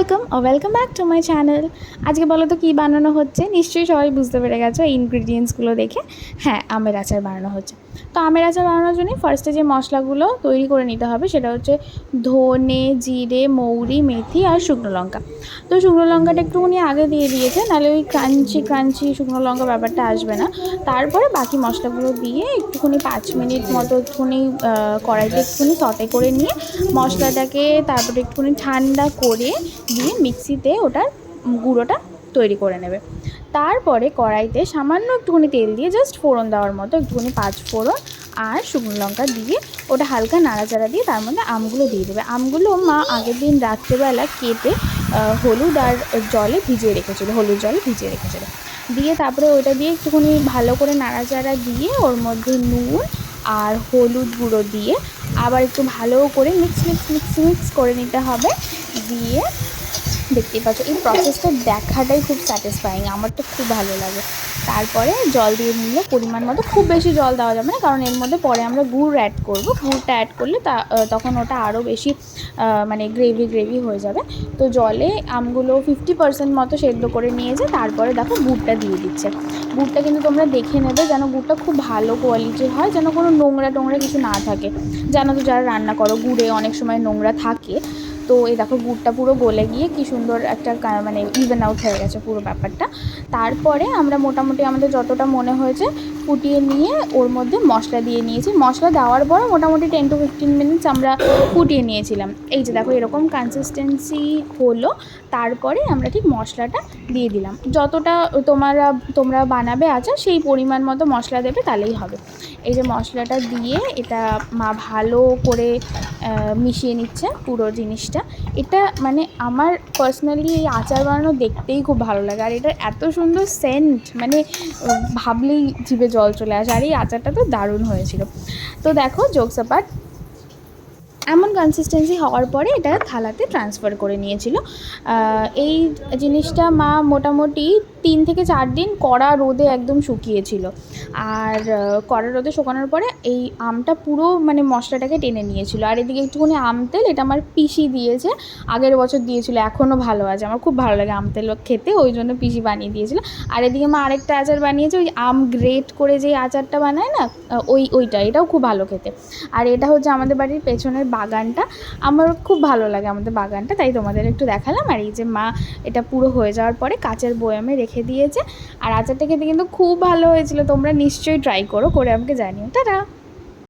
Welcome back to my channel. আজকে বলো তো কী বানানো হচ্ছে, নিশ্চয়ই সবাই বুঝতে পেরে গেছো এই ইনগ্রিডিয়েন্টসগুলো দেখে। হ্যাঁ, আমের আচার বানানো হচ্ছে। তো আমের আচার বানানোর জন্য ফার্স্টে যে মশলাগুলো তৈরি করে নিতে হবে সেটা হচ্ছে ধনে, জিরে, মৌরি, মেথি আর শুকনো লঙ্কা। তো শুকনো লঙ্কাটা একটুখানি আগে দিয়ে দিয়েছে, নাহলে ওই ক্রাঞ্চি শুকনো লঙ্কা ব্যাপারটা আসবে না। তারপরে বাকি মশলাগুলো দিয়ে একটুখানি 5 মিনিট মতো একটুখানি কড়াইতে একটুখানি সতে করে নিয়ে মশলাটাকে তারপরে একটুখানি ঠান্ডা করে দিয়ে মিক্সিতে ওটার গুঁড়োটা তৈরি করে নেবে। তারপরে কড়াইতে সামান্য একটুখানি তেল দিয়ে জাস্ট ফোড়ন দেওয়ার মতো একটুখানি 5 ফোড়ন আর শুকনো লঙ্কা দিয়ে ওটা হালকা নাড়াচাড়া দিয়ে তার মধ্যে আমগুলো দিয়ে দেবে। আমগুলো মা আগের দিন রাত্রেবেলা কেটে হলুদ আর জলে ভিজিয়ে রেখেছিলো, হলুদ জলে ভিজিয়ে রেখেছিলো। দিয়ে তারপরে ওটা দিয়ে একটুখানি ভালো করে নাড়াচাড়া দিয়ে ওর মধ্যে নুন আর হলুদ গুঁড়ো দিয়ে আবার একটু ভালো করে মিক্স করে নিতে হবে। দিয়ে দেখতেই পাচ্ছ এই প্রসেসটা দেখাটাই খুব স্যাটিসফাইং, আমার তো খুব ভালো লাগে। তারপরে জল দিয়ে নিলে পরিমাণ মতো, খুব বেশি জল দেওয়া যাবে না কারণ এর মধ্যে পরে আমরা গুড় অ্যাড করব। গুড়টা অ্যাড করলে তখন ওটা আরও বেশি মানে গ্রেভি হয়ে যাবে। তো জলে আমগুলো 50% মতো সেদ্ধ করে নিয়েছে, তারপরে দেখো গুড়টা দিয়ে দিচ্ছে। গুড়টা কিন্তু তোমরা দেখে নেবে যেন গুড়টা খুব ভালো কোয়ালিটির হয়, যেন কোনো নোংরা কিছু না থাকে। জানো তো যারা রান্না করো গুড়ে অনেক সময় নোংরা থাকে। তো এই দেখো গুড়টা পুরো গলে গিয়ে কি সুন্দর একটা মানে ইভেন আউট হয়ে গেছে পুরো ব্যাপারটা। তারপরে আমরা মোটামুটি আমাদের যতটা মনে হয়েছে ফুটিয়ে নিয়ে ওর মধ্যে মশলা দিয়ে নিয়েছি। মশলা দেওয়ার পরে মোটামুটি 10 to 15 মিনিটস আমরা ফুটিয়ে নিয়েছিলাম। এই যে দেখো এরকম কনসিস্টেন্সি হলো। তারপরে আমরা ঠিক মশলাটা দিয়ে দিলাম। যতটা তোমরা বানাবে আচার সেই পরিমাণ মতো মশলা দেবে, তাহলেই হবে। এই যে মশলাটা দিয়ে এটা মা ভালো করে মিশিয়ে নিচ্ছে পুরো জিনিসটা। এটা মানে আমার পার্সোনালি এই আচার বানানো দেখতেই খুব ভালো লাগে, আর এটার এত সুন্দর সেন্ট মানে ভাবলেই জিভে জল চলে আসে। আর এই আচারটা তো দারুণ হয়েছিল। তো দেখো জোকস অ্যাপার্ট, এমন কনসিস্টেন্সি হওয়ার পরে এটা থালাতে ট্রান্সফার করে নিয়েছিল। এই জিনিসটা মা মোটামুটি 3 থেকে 4 দিন কড়া রোদে একদম শুকিয়েছিল। আর কড়া রোদে শুকানোর পরে এই আমটা পুরো মানে মশলাটাকে টেনে নিয়েছিল। আর এদিকে একটুখানি আম তেল, এটা আমার পিসি দিয়েছে, আগের বছর দিয়েছিল, এখনও ভালো আছে। আমার খুব ভালো লাগে আম তেল খেতে, ওই জন্য পিসি বানিয়ে দিয়েছিল। আর এদিকে মা আরেকটা আচার বানিয়েছে, ওই আম গ্রেট করে যে আচারটা বানায় না, ওইটা, এটাও খুব ভালো খেতে। আর এটা হচ্ছে আমাদের বাড়ির পেছনের বাগানটা, আমার খুব ভালো লাগে আমাদের বাগানটা, তাই তোমাদের একটু দেখালাম। আর এই যে মা এটা পুরো হয়ে যাওয়ার পরে কাচের বয়ামে রেখে দিয়েছে। আর আচারটা খেতে কিন্তু খুব ভালো হয়েছিল, তোমরা নিশ্চয়ই ট্রাই করো, করে আমাকে জানিও। টাটা।